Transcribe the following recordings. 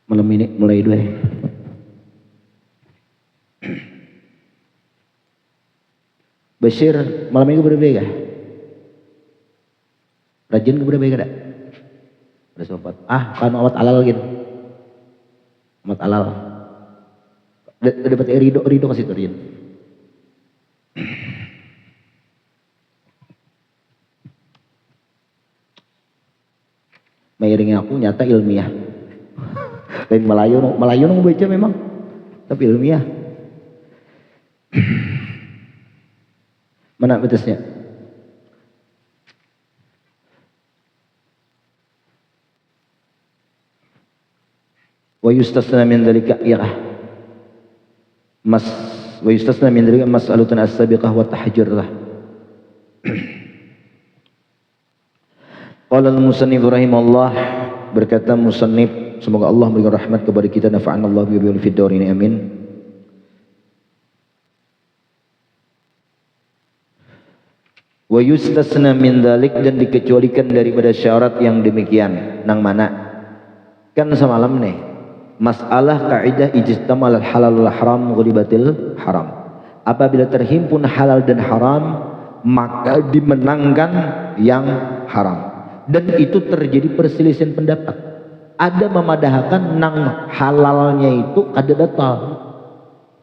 Malam ini mulai dulu ya. Bashir, malam ini berapa ya? Rajin berapa ya kada? Ada sempat. Kan amat alal gitu. Amat alal. Dapat Rido kasih turin. Mengiringi aku nyata ilmiah. Lain Melayu nung baca memang, tapi ilmiah. Mana batasnya? Wa yustasna min dzalika wa yustasna min dzalika mas'alatun as-sabiqah wa tahajjur lah. Qala al-musannif rahimahullah, berkata musannif, semoga Allah memberikan rahmat kepada kita, nafa'anallahu bi bihi fid darin amin. Wa yustasna min dzalik, dan dikecualikan daripada syarat yang demikian. Nang mana? Kan semalam nih masalah kaidah ijtimal al-halal wal haram ghulibatil haram. Apabila terhimpun halal dan haram, maka dimenangkan yang haram. Dan itu terjadi perselisihan pendapat. Ada memadahkan nang halalnya itu kada batal,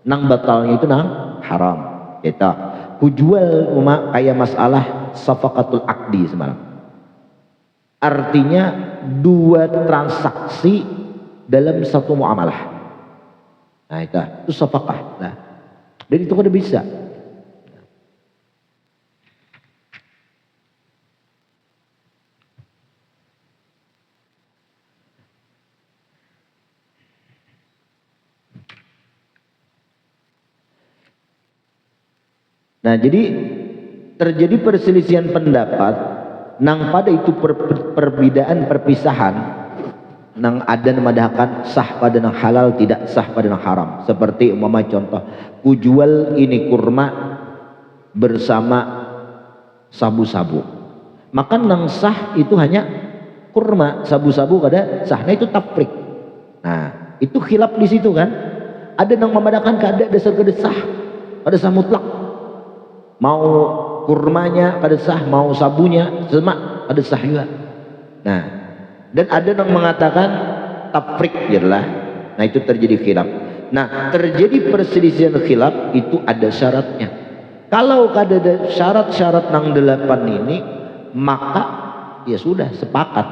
nang batalnya itu nang haram. Kita kujual kayak masalah safaqatul aqdi semalam. Artinya dua transaksi dalam satu muamalah. Nah itu safaqah. Nah, dan itu kada bisa. Nah, jadi terjadi perselisihan pendapat nang pada itu perbedaan perpisahan nang ada memadahkan sah pada nang halal, tidak sah pada nang haram. Seperti umpama contoh, kujual ini kurma bersama sabu-sabu, maka nang sah itu hanya kurma, sabu-sabu kada sah. Nah itu tafrik. Nah itu khilaf di situ kan. Ada nang memadahkan kada dasar kada sah, kada sah mutlak. Mau kurmanya kada sah, mau sabunya sama kada sah juga. Nah, dan ada yang mengatakan tafrik jelah. Nah itu terjadi khilaf. Nah terjadi perselisihan khilaf itu ada syaratnya. Kalau kada ada syarat-syarat nang 8 ini, maka ya sudah sepakat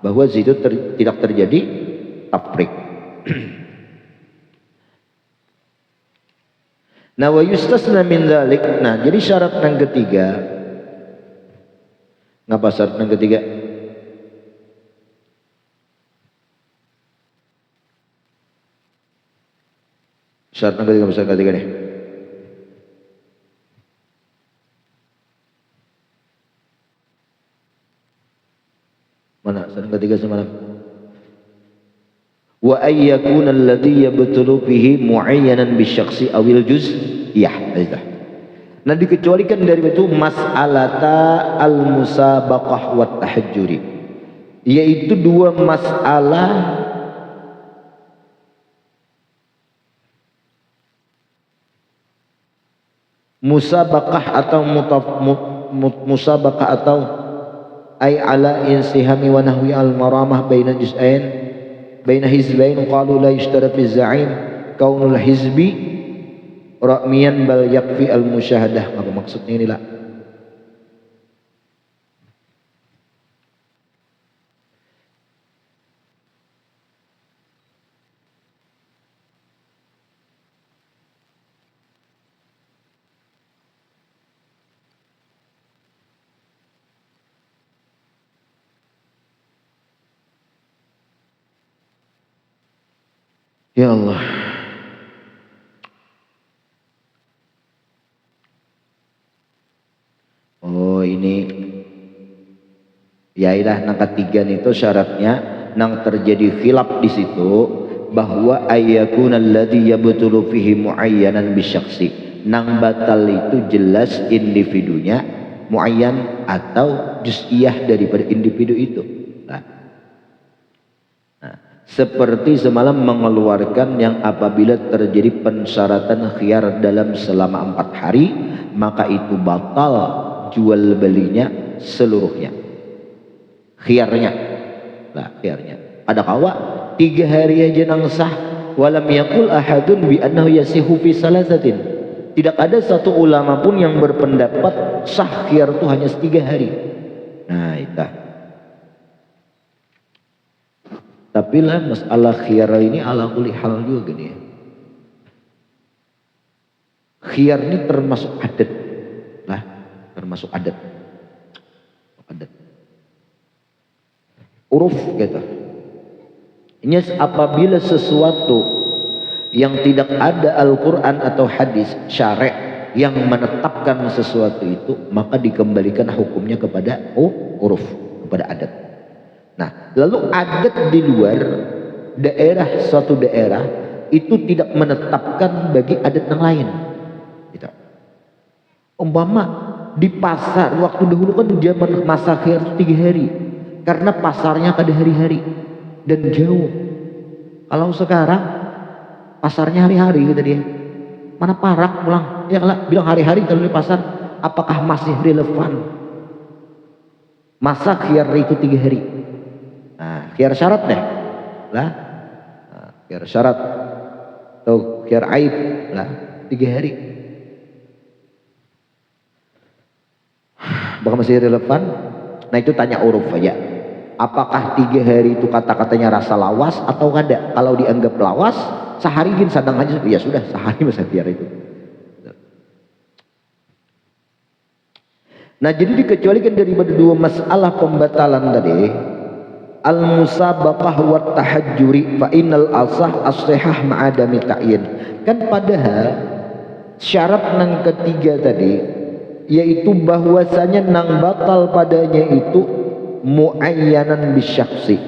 bahwa itu tidak terjadi tafrik. Nah wa yustasna min dzalik. Nah jadi syarat yang ketiga, ngapa syarat yang ketiga? Syarat yang ketiga, syarat ketiga nih. Mana syarat ketiga semalam? Wa ayyakuna alladhi yabtulu fihi muayyanan bisyakhsi awil juz'iyah. Nah dikecualikan dari itu mas'alata al-musabaqah wa tahajjuri, yaitu dua masalah musabaqah atau musabaqah atau ay ala insihami wa nahwi al-maramah baina juz'ain baina hizbain qalu la yushtara fi za'im kaunul hizbi ra'miyan bal yakfi al musyahadah. Apa maksudnya inilah? Ya Allah. Oh ini ya ilah nang ketiga itu syaratnya nang terjadi khilaf di situ bahwa ayyakuna alladhi yabtulu fihi muayyanan bisyakhsi, nang batal itu jelas individunya muayyan atau juz'iyah daripada individu itu. Nah, seperti semalam mengeluarkan yang apabila terjadi pensyaratan khiyar dalam selama 4 hari, maka itu batal jual belinya seluruhnya. Khiyarnya. Nah, khiyarnya. Pada kawa 3 hari aja nang sah, walam yaqul ahadun bi annahu yasihu fi salasatin. Tidak ada satu ulama pun yang berpendapat sah khiyar itu hanya 3 hari. Nah, itu. Tapi lah masalah khiyar ini ala kulli hal juga nih. Khiyar ini termasuk adat. Lah, termasuk adat. Adat. Uruf gitu. Ini apabila sesuatu yang tidak ada Al-Quran atau hadis syar'i yang menetapkan sesuatu itu, maka dikembalikan hukumnya kepada uruf, kepada adat. Nah, lalu adat di luar daerah, suatu daerah itu tidak menetapkan bagi adat yang lain gitu. Umpama di pasar waktu dahulu kan zaman masa khiyar 3 hari karena pasarnya kada hari-hari dan jauh. Kalau sekarang pasarnya hari-hari gitu dia. Mana parak pulang. Ya kalau bilang hari-hari kalau di pasar, apakah masih relevan? Masa khiyar itu 3 hari. Nah, khiyar syarat deh. Lah. Nah, khiyar syarat atau khiyar aib lah 3 hari. Apakah masih relevan? Nah, itu tanya uruf aja. Apakah 3 hari itu kata-katanya rasa lawas atau kada? Kalau dianggap lawas, sehari gin sadang aja, ya sudah sehari masa khiyar itu. Nah, jadi dikecualikan daripada 2 masalah pembatalan tadi, al-musabaqah wa tahajjuri fa innal asah as-sihah ma'adami ta'yin. Kan padahal syarat nang ketiga tadi yaitu bahwasanya nang batal padanya itu muayyanan bisyakhsi,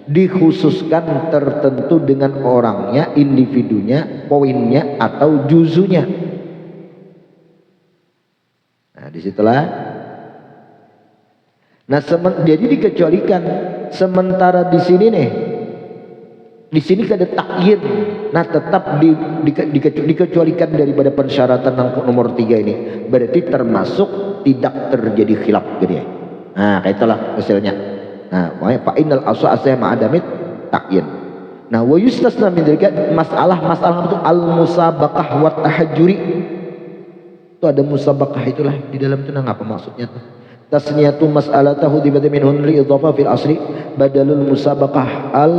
dikhususkan tertentu dengan orangnya, individunya, poinnya atau juzunya. Nah, disitulah. Nah, jadi dikecualikan. Sementara di sini nih, di sini ada takyin. Nah, tetap dikecualikan daripada persyaratan nomor 3 ini. Berarti termasuk tidak terjadi khilaf gitu ya. Nah, kayak itulah hasilnya. Nah, makanya fa innal aswa asya ma'adamit takyin. Nah, wa yustasna min dzalika masalah itu al-musabaqah wa tahajjuri. Itu ada musabaqah itulah di dalam itu apa maksudnya tuh? Tasniyatu mas'alatahu dibata minhun li idhafa fil asli badalul musabaqah al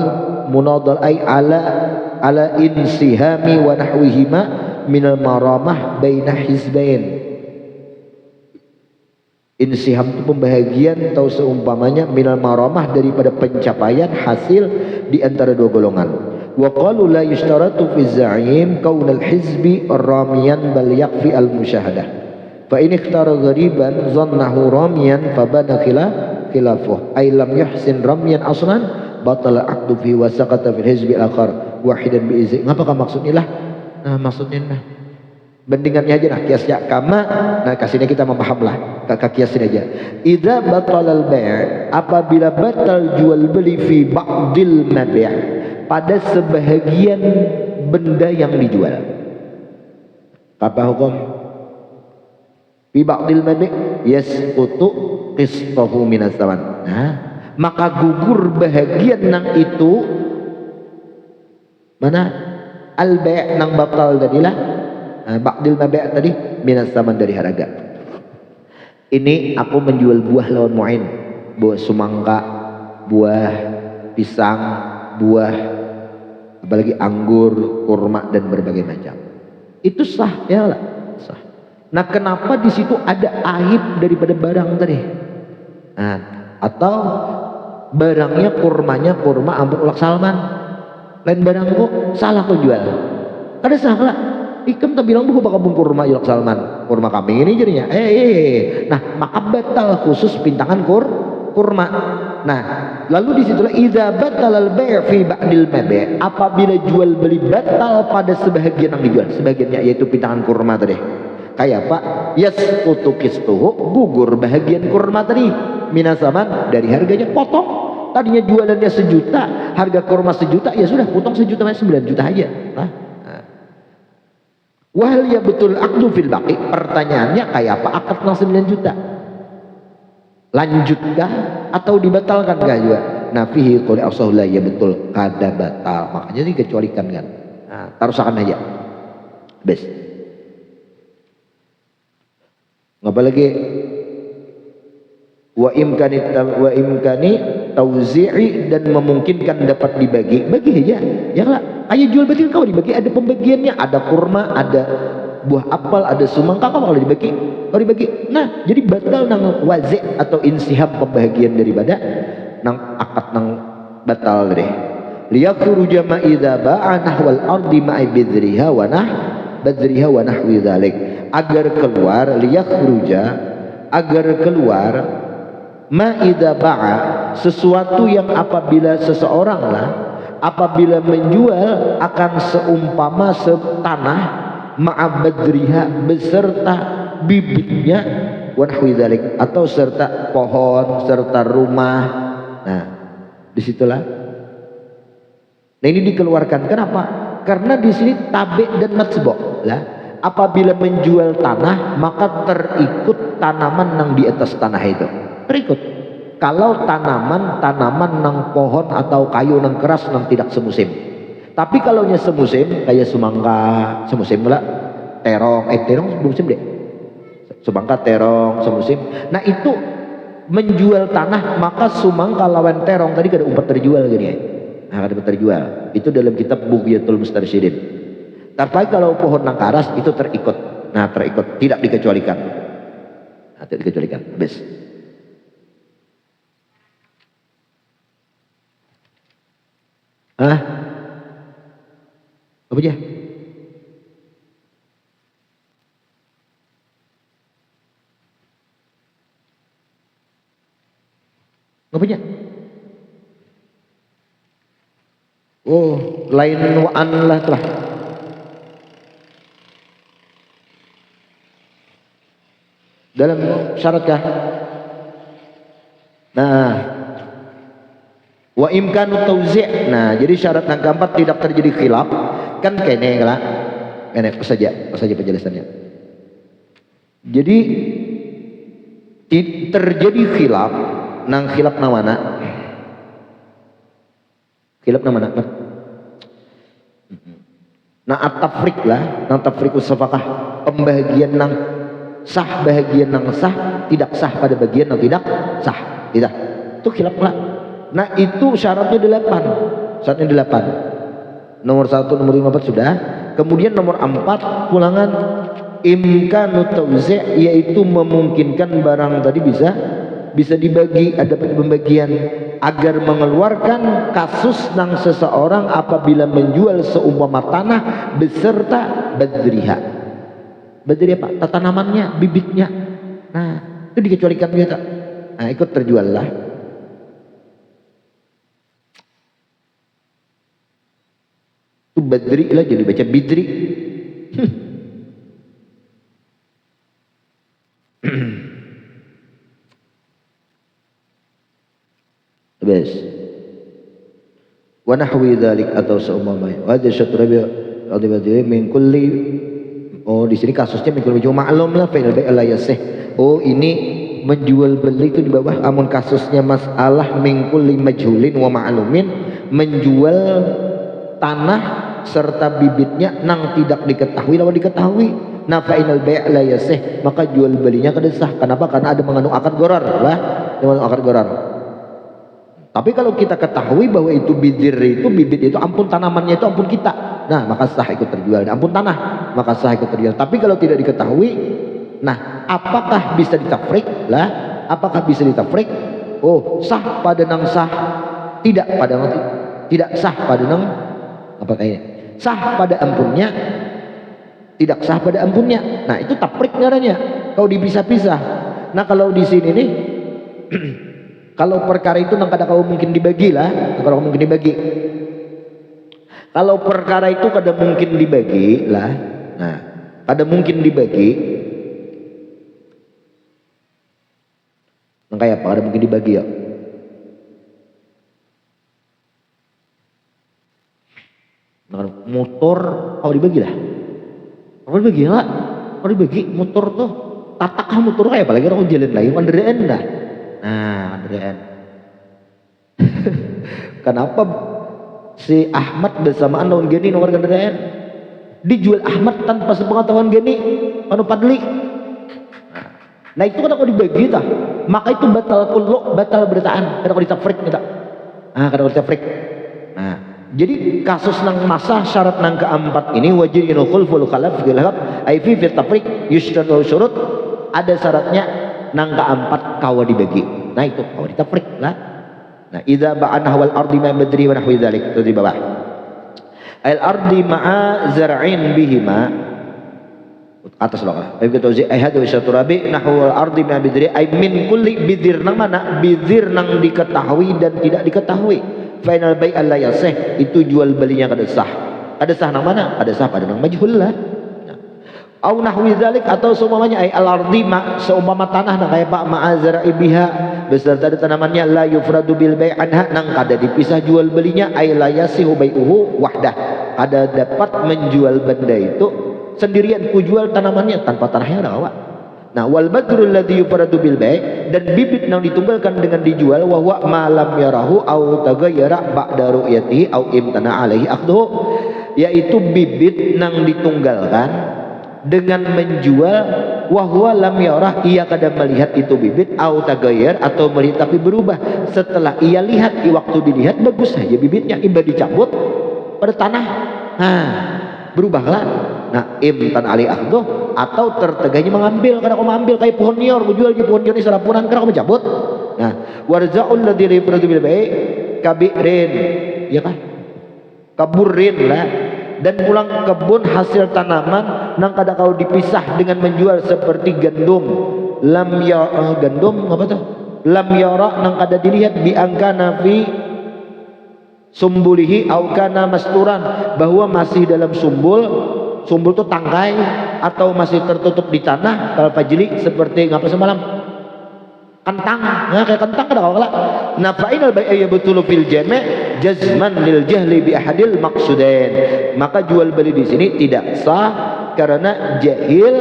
munadal ay ala insihami wa nahwihima minal maramah baina hizbain. Insiham itu pembahagian atau seumpamanya minal maramah daripada pencapaian hasil di antara 2 golongan. Wa qalu la yushtaratu fi za'im kaunal hizbi ramiyan bal yakfi al musyahadah. Fa in ikhtara ghariban zannahu ramiyan fa bana khilafuh ay lam yuhsin ramiyan aslan batala aqdu fi wa saqata fil hizbi akhar wahidan bi izi. Apakah maksudnya lah? Nah, maksudnya nah bandingannya aja nah kiasnya kama. Nah, kasihnya kita memaham lah kiasin aja. Idza batalal bai', apabila batal jual beli fi ba'dil mabi', pada sebahagian benda yang dijual. Apa hukum? Fi ba'dil mabi' yasqutu qistahu minas zaman. Nah, maka gugur bahagian nang itu mana al bai' nang batal tadilah. Ba'dil mabi' tadi minas zaman dari harga. Ini aku menjual buah lawan mu'in, buah semangka, buah pisang, buah apalagi anggur, kurma dan berbagai macam. Itu sah ya lah, sah. Nah, kenapa di situ ada aib daripada barang tadi? Nah, atau barangnya kurmanya kurma ampun ulak salman, lain barang kok salah kok jual. Ada salah. Ikam tak bilang buku bakal kurma ulak salman, kurma kambing ini jadinya. Nah, maka batal khusus pintangan kurma. Nah, lalu disitulah idza batalal bai' fi ba'dil mabi', apabila jual beli batal pada sebahagian yang dijual, sebagiannya yaitu pintangan kurma tadi. kayak apa? Yasqutu qistuhu, gugur bahagian kurma tadi, minasaman, dari harganya potong. Tadinya jualannya 1 juta, harga kurma 1 juta, ya sudah potong 1 juta, 9 juta aja. Wahal ya betul akdu fil baqi, pertanyaannya kayak apa akad yang 9 juta? Lanjutkah atau dibatalkan kah juga? Nah fihi qul asahullah, ya betul kada batal, makanya dikecualikan kan. Nah, taruhkan aja. Bes. Ngapa lagi? Wa imkani tauzi'i, dan memungkinkan dapat dibagi, bagi aja. Ya lah, ayo jual berarti kau dibagi, ada pembagiannya, ada kurma, ada buah apel, ada sumangka, kalau dibagi, kau dibagi. Nah, jadi batal nang wazi' atau insihab pembagian daripada nang akad nang batal deh. Liyakhruja ma idza ba'a nahwal ardi ma'i bidriha wa badriha wa nahwi dzalik, agar keluar, liyakhruja, agar keluar, ma idza ba'a, sesuatu yang apabila seseorang lah apabila menjual akan seumpama setanah, ma'a badriha, beserta bibitnya, wa nahwi dzalik, atau serta pohon, serta rumah. Nah, disitulah. Nah ini dikeluarkan. Kenapa? Karena di sini tabe dan matsbok lah. Apabila menjual tanah, maka terikut tanaman yang di atas tanah itu. Terikut. Kalau tanaman nang pohon atau kayu nang keras nang tidak semusim. Tapi kalau nya semusim, kayak sumangka semusim lah, terong semusim deh. Sumangka terong semusim. Nah itu menjual tanah, maka sumangka lawan terong tadi kada umpat terjual gini ya. Nah, kada terjual. Itu dalam kitab Bughyatul Mustarsyidin. Tapi kalau pohon nang karas itu terikut. Nah, terikut, tidak dikecualikan. Nah, tidak dikecualikan. Habis. Apa aja? Apa aja? Oh, lain wa'an lah telah. Dalam syaratkah? Nah, wa imkanu tauzi'. Nah, jadi syarat yang keempat tidak terjadi khilaf. Kan kene lah. Kene saja penjelasannya. Jadi terjadi khilaf, nang khilaf namana. Khilaf namana. Nah at-tafriq lah, nang tafriqus safaqah, pembagian nang sah, bagian nang sah, tidak sah pada bagian nang tidak sah. Tidak. Itu khilaf lah. Nah itu syaratnya 8. Syaratnya 8. Nomor 1, nomor 5, 4 sudah. Kemudian nomor 4 pulangan imkanu tauzi', yaitu memungkinkan barang tadi bisa dibagi, ada pembagian, agar mengeluarkan kasus nang seseorang apabila menjual seumpama tanah beserta badriha. Badriha apa? Tanamannya, bibitnya. Nah, itu dikecualikan biasa. Nah, ikut terjual lah. Itu badri lah, jadi baca bidri. Bes. Wa nahwi dzalik, atau seumpamanya. Wa hadza syatrabi radhiyallahu min kulli. Oh, di sini kasusnya min kulli ma'lum lah fa'il bai' la yasih. Oh, ini menjual beli itu di bawah, amun kasusnya masalah min kulli majhulin wa ma'lumin, menjual tanah serta bibitnya nang tidak diketahui lawan diketahui. Nah, fa'inal bai' la yasih, maka jual belinya kada sah. Kenapa? Karena ada mengandung akad gharar lah, mengandung akad gharar. Tapi kalau kita ketahui bahwa itu bibit itu ampun tanamannya itu ampun kita, nah maka sah ikut terjual. Ampun tanah, maka sah ikut terjual. Tapi kalau tidak diketahui, nah apakah bisa ditafrik lah? Apakah bisa ditafrik? Oh, sah pada nang sah, tidak pada nang tidak sah pada nang apa kayaknya? Sah pada ampunnya, tidak sah pada ampunnya. Nah itu tafrik namanya. Kau dipisah-pisah. Nah kalau di sini nih. Kalau perkara itu nang kada kau mungkin dibagi lah, kalau mungkin dibagi. Kalau perkara itu kada mungkin dibagi lah, nah kada mungkin dibagi, kayak apa ada mungkin dibagi ya. Motor kalau dibagi lah, kalau dibagi lah, kalau dibagi motor tuh tatak motor kayak apalagi orang jalan lagi kendaraan dah. Nah kendaraan. Kenapa si Ahmad bersamaan tahun gini nomor kendaraan dijual Ahmad tanpa sepengetahuan gini anu padli. Nah itu kan aku dibagi tah, maka itu batal kullu, batal bertaan kada aku ditafrik kita. Kada aku ditafrik. Nah jadi kasus nang masa syarat nang keempat ini wajib khulful khalaf fil hab ai fi tafrik yushratu syurut, ada syaratnya nang keempat kawa dibagi. Nah itu kawa ditafrik lah. Nah idza ba'an hawal ardi ma badri wa nahwi dzalik, itu di bawah al ardi ma'a zar'in bihima atas loh kan. Baik kita uji ayat wa syaturabi nahwal ardi ma badri ay min kulli bidir nang mana bidir nang diketahui dan tidak diketahui. Final bay Allah yasih, itu jual belinya kada sah. Ada sah nang mana? Ada sah pada nang majhul lah. Au nahwi dzalik, atau seumpamanya ay al-ardi ma seumpama tanah nang kaya pak ma'azara ibiha beserta ada tanamannya la yufradu bil bai' anha nang kada dipisah jual belinya ay la yasihu bai'uhu wahdah. Kada dapat menjual benda itu sendirian, ku jual tanamannya tanpa tanahnya ada awak. Nah wal badrul ladzi yufradu bil bai', dan bibit yang ditunggalkan dengan dijual wa huwa ma lam yarahu au tagayyara ba'da ru'yatihi au imtana alaihi akhdhu, yaitu bibit yang ditunggalkan dengan menjual wa huwa lam yarah, ia kada melihat itu bibit au tagayyar atau melihat tapi berubah setelah ia lihat, di waktu dilihat bagus saja bibitnya, iba dicabut pada tanah berubahlah. Nah imtan ali akhdhu, atau terteganya mengambil, karena aku mengambil kayak pohon nior, aku jual di pohon nior ini serapunan, karena aku mencabut. Nah warza'ul ladzi yufradu bil bai' kabirin, ya kan, kaburin lah, dan pulang kebun hasil tanaman nang kada kau dipisah dengan menjual seperti gandum lam ya gandum apa tuh lam yara nang kada dilihat bi angkana fi sumbulihi au kana masturan, bahwa masih dalam sumbul itu tangkai atau masih tertutup di tanah kalau fajli, seperti ngapa semalam kentang, nah kayak kentang kada kau lah. Nah fa'inal bai'a yabtulu fil jami' jazman lil jahli bi ahadil maqsudain, maka jual beli di sini tidak sah karena jahil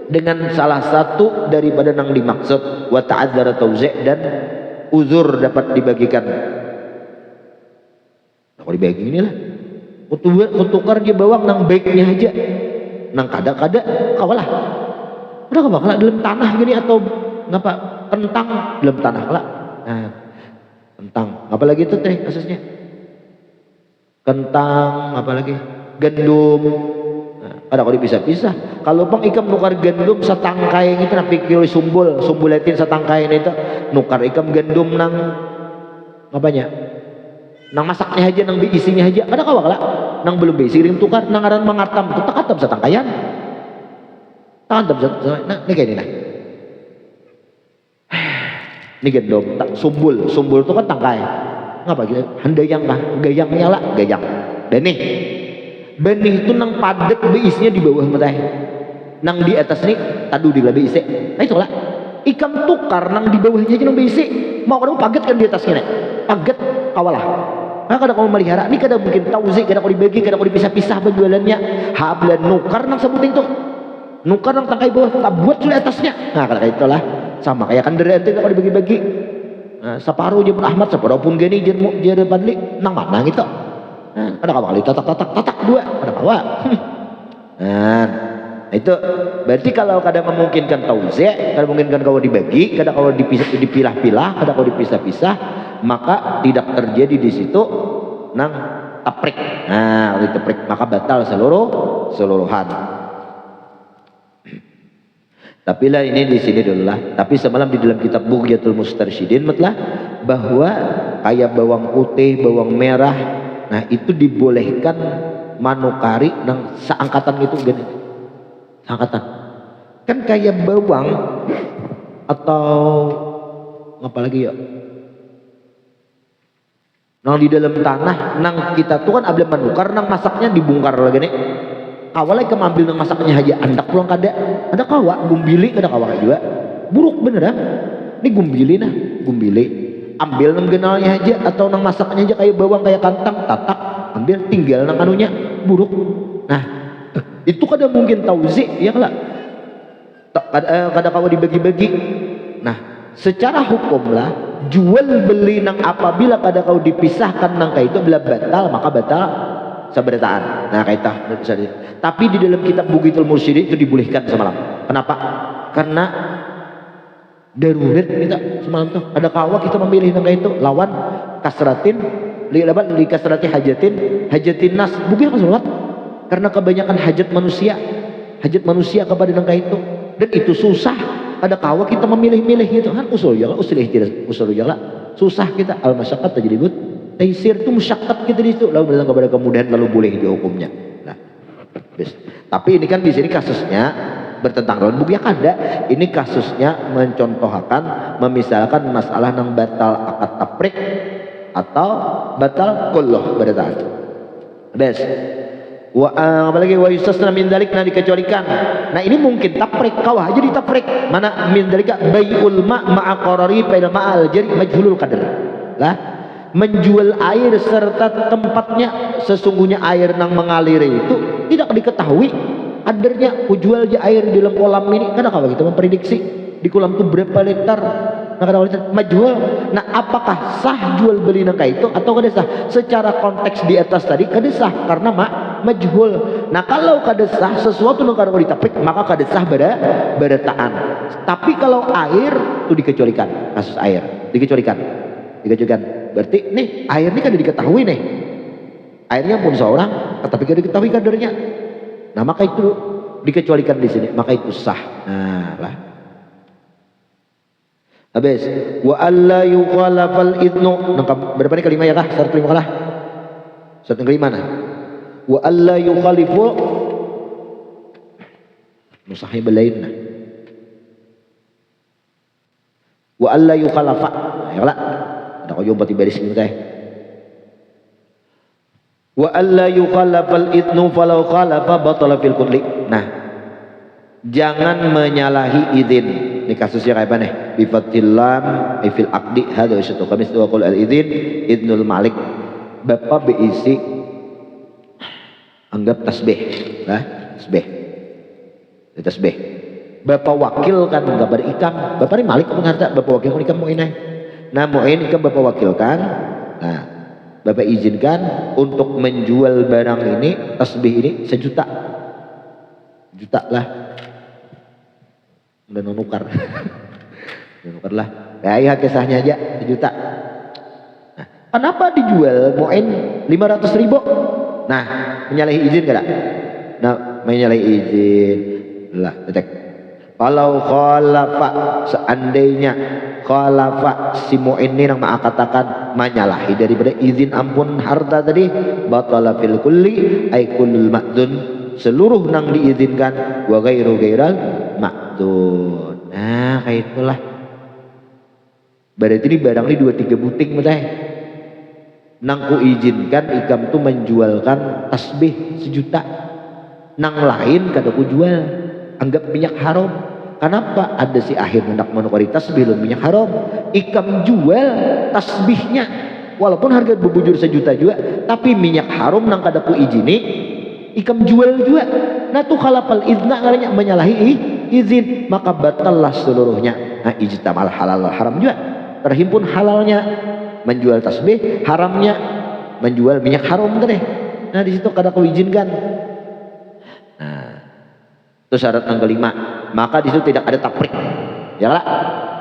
dengan salah satu daripada yang dimaksud, wa ta'adzara tauzi' dan uzur dapat dibagikan. Kalau dibagi inilah kutukar dia bawang nang baiknya aja, nang kada kawalah udah kawalah dalam tanah gini, atau ngapa kentang dalam tanah lah. Nah kentang apalagi itu teh kasusnya, kentang apalagi gandum. Nah, ada kalau dipisah-pisah, kalau pang ikam nukar gandum satangkai itu nak pikir sumbuletin satangkai itu nukar ikam gandum nang apanya, nang masaknya aja, nang isinya aja ada kawak lah, nang belum bisi ring tukar nang aran mangatam tu takatam satangkayan takatam nah ini kayak ini lah. Ini gendong tak sumbul itu kan tangkai ngapa gitu handayang kah gayangnya lah gayang benih itu nang padet beisinya di bawah matanya, nang di atas nih tadu di lebih isi. Nah itu lah ikam tukar nang di bawahnya aja nang beisi, mau kamu paget kan di atasnya nih paget kawalah. Nah kadang kamu melihara ini kadang mungkin tauzi, kadang kau dibagi, kadang kau dipisah-pisah penjualannya, hablan nukar nang sebuting tuh nukar nang tangkai bawah tak buat di atasnya. Nah kadang itulah sama kayak kendaraan itu kalau dibagi-bagi. Nah, separuh je pun Ahmad, separuh pun gini jadi padli nang mana gitu. Nah, ada kali tatak dua, ada kawa. Nah, itu berarti kalau kadang memungkinkan tauzi', kadang memungkinkan kalau dibagi, kadang kalau dipilah-pilah, kadang kalau dipisah-pisah, maka tidak terjadi di situ nang taprik. Nah, kalau taprik maka batal seluruhan. Tapi lah ini di sini dulu lah. Tapi semalam di dalam kitab Bughyatul Mustarsyidin matlah bahwa kayak bawang putih, bawang merah, nah itu dibolehkan manukari nang seangkatan gitu gini. Seangkatan. Kan kayak bawang atau apa lagi ya? Nang di dalam tanah, nang kita tuh kan abla manukar, nang masaknya dibongkar lagi nih. Awalnya kemambil nang masaknya aja andak pulang kada ada kawa gumbili kada kawa juga buruk bener dah. Ini gumbili nah, gumbili. Ambil nang genalnya aja atau nang masaknya aja kayak bawang kayak kantang, tatak, ambil tinggal nang anunya, buruk. Nah, itu kada mungkin tauzi, ya lah. Kada kau dibagi-bagi. Nah, secara hukum lah jual beli nang apabila kada kau dipisahkan nang kayak itu bila batal maka batal sabarataan. Nah kaita tapi di dalam kitab Bughitul Mursyidin itu dibolehkan semalam. Kenapa? Karena darurat kita semalam tuh ada kawa kita memilih nang kayak itu lawan kasratin li kasrati hajatin nas bukan sholat karena kebanyakan hajat manusia kepada nang kayak itu dan itu susah. Ada kawa kita memilih-milih gitu kan usul ya lah susah kita al masyaqqat tajribut taisir itu musyaqqat kita di situ lalu datang kepada kemudahan lalu boleh di hukumnya. Nah, tapi ini kan di sini kasusnya bertentang lawan bukti kada. Ini kasusnya mencontohkan memisalkan masalah nang batal akad taprik atau batal kulluh berataan. Bes. Apalagi wa yustasna min dzalik nah dikecualikan. Nah ini mungkin taprik kawah aja ditaprik. Mana min dzalika bai'ul ma'a qarari fa'il ma'al jari majhulul qadar. Lah menjual air serta tempatnya sesungguhnya air nang mengalir itu tidak diketahui kadarnya. Jual aja air di dalam kolam ini karena kalau kita memprediksi di kolam itu berapa liter nah kada liter majhul. Nah apakah sah jual beli nang itu atau kada sah? Secara konteks di atas tadi kada sah karena majhul. Nah kalau kada sah sesuatu nang kada ditapik maka kada sah berataan. Tapi kalau air itu dikecualikan, kasus air dikecualikan. Berarti nih air ini kan diketahui nih. Airnya pun seorang tapi kada diketahui kadarnya. Nah maka itu dikecualikan di sini, maka itu sah. Nah lah. Habis wa alla yukhalafal idnu. Berapa nih kelima ya kah? Syarat kelima kalah. Syarat kelima nah. Wa alla yukhalifu nusahnya belain nah. Wa alla yukhalafa ya lah ada kau jumpa di baris ini teh. Wa alla yukhalafal idnu falau khalafa batala fil kulli. Nah jangan menyalahi izin. Ini kasusnya kayak apa nih? Bi fathil lam fil aqdi hadza syatu khamis wa qul al izin idnul malik. Bapak beisi anggap tasbih nah tasbih bapak wakil kan gambar ikam bapak ini malik apa harta bapak wakil ikam mau ini nah mau ini ikam bapak wakilkan nah bapak izinkan untuk menjual barang ini tasbih ini sejuta lah udah nukar lah ya kisahnya aja sejuta. Nah kenapa dijual moin 500.000? Nah, menyalahi izin kada? Nah, menyalahi izin. Lah, detek. Kalau khalafa seandainya khalafa si mu'in ini nang mengatakan menyalahi daripada izin ampun harta tadi, batala fil kulli ay kullul ma'dun seluruh nang diizinkan wa ghairu ghairal ma'dun. Nah, kayak itulah. Berarti ini barang ini 2-3 buting teh. Nang ku izinkan ikam tu menjualkan tasbih sejuta nang lain kada ku jual anggap minyak haram. Kenapa? Ada si akhir hendak menukari tasbih dan minyak haram ikam jual tasbihnya walaupun harga bebujur sejuta juga tapi minyak haram nang kada ku izini ikam jual juga. Nah tu khalafal izna ngaranya menyalahi izin maka batallah seluruhnya. Nah ijtamal halal haram juga terhimpun halalnya menjual tasbih, haramnya menjual minyak haram deh. Nah di situ kada kau izinkan. Nah itu syarat yang kelima. Maka di situ tidak ada taprik, ya lah,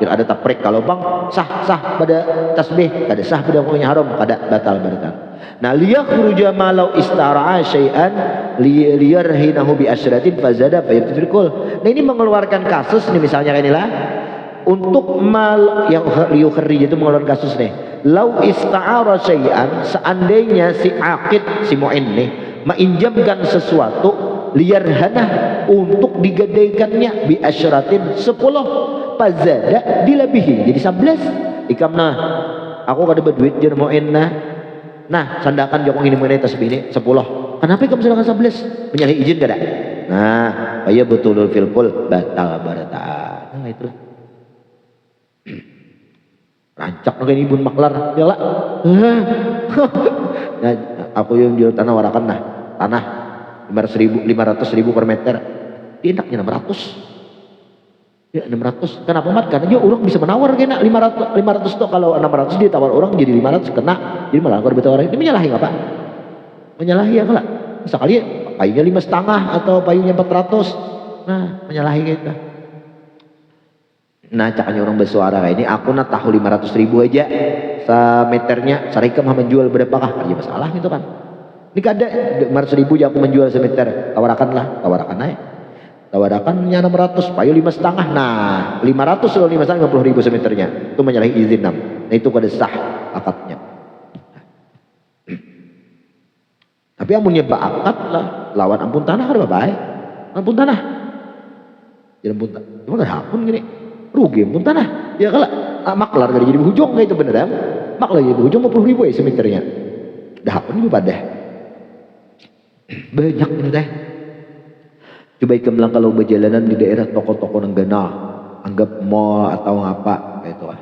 tidak ada taprik. Kalau bang sah pada tasbih, kada sah pada minyak haram, kada batal. Nah liyakhruja malau istara'a syai'an liyarhinahu bi asyratin fazada fayartifirkul. Nah ini mengeluarkan kasus nih misalnya kayak inilah untuk mal yang liyukhrij itu mengeluarkan kasus nih. Lau ista'ara syai'an seandainya si aqid si mu'in nih menginjamkan sesuatu liyarhanah untuk digadaikannya bi asyratin 10 fazada dilebihi jadi 11 ikam nah aku kada berduit jeung mu'in nah sandakan jokong ini mengenai tasbih ini 10 kenapa ikam sandakan 11 menyalahi izin kada nah aya betulul fil kul batal barataan. Nah itu Rancak nang ibun maklar ya lah. Nah, aku yang jual tanah warakan nah, tanah 500.000 per meter. Enaknya 600. Ya 600. Kenapa mat? Karena dia orang bisa menawar kena 500 tuh, kalau 600 dia tawar orang jadi 500 kena. Jadi malah kalau bertawar ini menyalahi enggak, Pak? Menyalahi ya kalau sekali payungnya 5,5 atau payungnya 400. Nah, menyalahi kita. Nah, cakanya orang bersuara ini aku nak tahu 500.000 aja semeternya. Sarika mah menjual berapakah? Ya masalah gitu kan. Ini kada 500.000 aja aku menjual semeter. Tawarkanlah, tawarkan aja. Tawarkannya 600, payu 5,5. Nah, 500 kalau 5,5 50.000 semeternya. Itu menyalahi izin 6. Nah, itu kada sah akadnya. Tapi amunnya akad lah lawan ampun tanah kada baik. Ampun tanah. Jadi ampun tanah. Cuma kada ampun gini. Rugi ampun tanah. Ya kalau maklar kada jadi berhujung kayak itu bener ya. Maklar jadi berhujung 50.000 ya semeternya. Dah ampun juga pada. Banyak ini teh. Coba ikam bilang kalau berjalanan di daerah toko-toko nenggana, anggap mall atau apa kayak itu lah.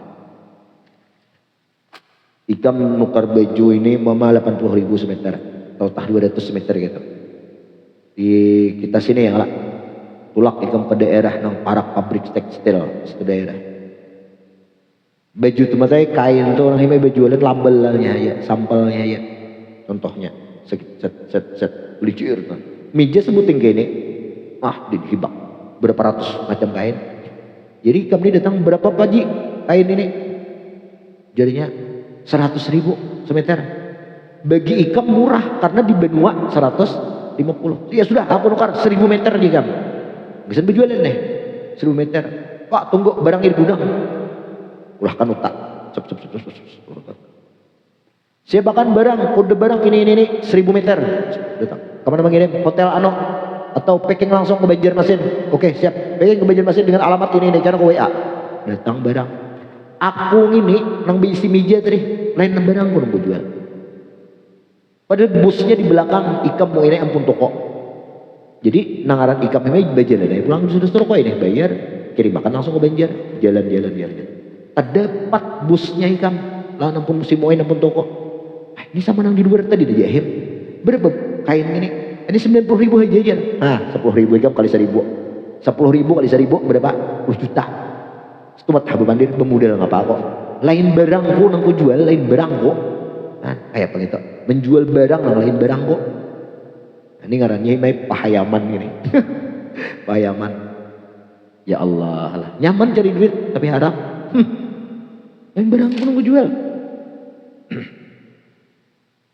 Ikam nukar baju ini mama 80.000 semeter atau tah 200 semeter gitu. Di kita sini ya lah. Tulak ikam ke daerah nang parak pabrik tekstil satu daerah. Baju itu matanya kain tuh orang ini baju labelnya ya, sampelnya ya. Contohnya set licir kan. Meja sebutin kayak ini. Dihibak berapa ratus macam kain. Jadi kami datang berapa paji kain ini? Jadinya 100.000 semeter. Bagi ikam murah karena di benua 150. Ya sudah, aku nukar 1.000 meter di ikam. Bisa berjualan nih 1.000 meter. Pak tunggu barang di gudang. Ulah kan utak. Saya bahkan kode barang ini 1.000 meter. Datang. Kemana mengirim? Hotel Ano. Atau packing langsung ke Banjarmasin. Oke siap, packing ke Banjarmasin dengan alamat ini cara ke WA. Datang barang. Aku ini nang bisi meja tadi, lain barang aku nunggu jual. Padahal busnya di belakang ikam mau ini ampun toko. Jadi nangaran ikam ini bajalan deh. Pulang sudah toko ini bayar, kirim makan langsung ke Banjar. Jalan. Dapat busnya ikam, lah ampun musim mau ini ampun toko. Ini sama nang di luar tadi di jahit. Berapa kain ini? Ini 90.000 aja. Nah, 10.000 ikam kali 1.000. 10.000 kali 1.000 berapa? 10 juta. Itu mah habu bandir pemodal ngapa kok. Lain barangku nang ku jual, lain barangku. Nah, kayak apa gitu. Menjual barang nang lain barangku. Nah, ini ngarannya mai pahayaman gini. Pahayaman. Ya Allah lah. Nyaman cari duit tapi haram. Lain barangku nang ku jual.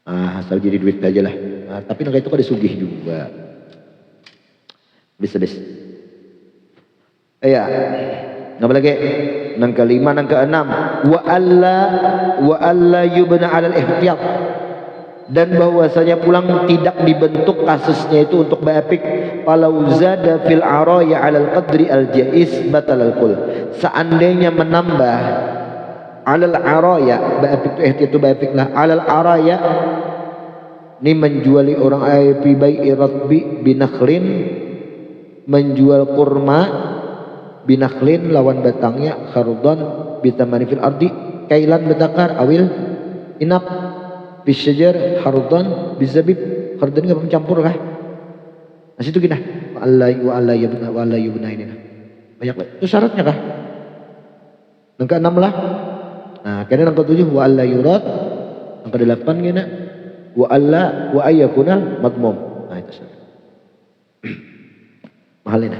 Asal jadi duit aja lah. Nah, tapi nang itu kan disugih juga. Bis. Iya. Ngapa lagi? Nang kelima, nang keenam. Wa alla yubna 'alal ihtiyat. Dan bahwasanya pulang tidak dibentuk kasusnya itu untuk bapik. Falau zada fil araya 'alal qadri al jaiz batal al kul. Seandainya menambah 'alal araya, bapik itu ihtiyat itu bapik lah. 'Alal araya ini menjuali orang fi bai'i ratbi binakhlin, menjual kurma binakhlin lawan batangnya khardan bitamani fil ardi kailan betakar awil inap bisyajar khardan bizabib. Khardan enggak mencampur kah? Nah situ gini wa alla yubna ini banyak lah. Itu syaratnya kah? Yang ke-6 lah. Nah, karena yang ke-7 wa alla yurad. Yang ke-8 gini wa alla wa ayyakuna madmum. Nah itu mahal ini.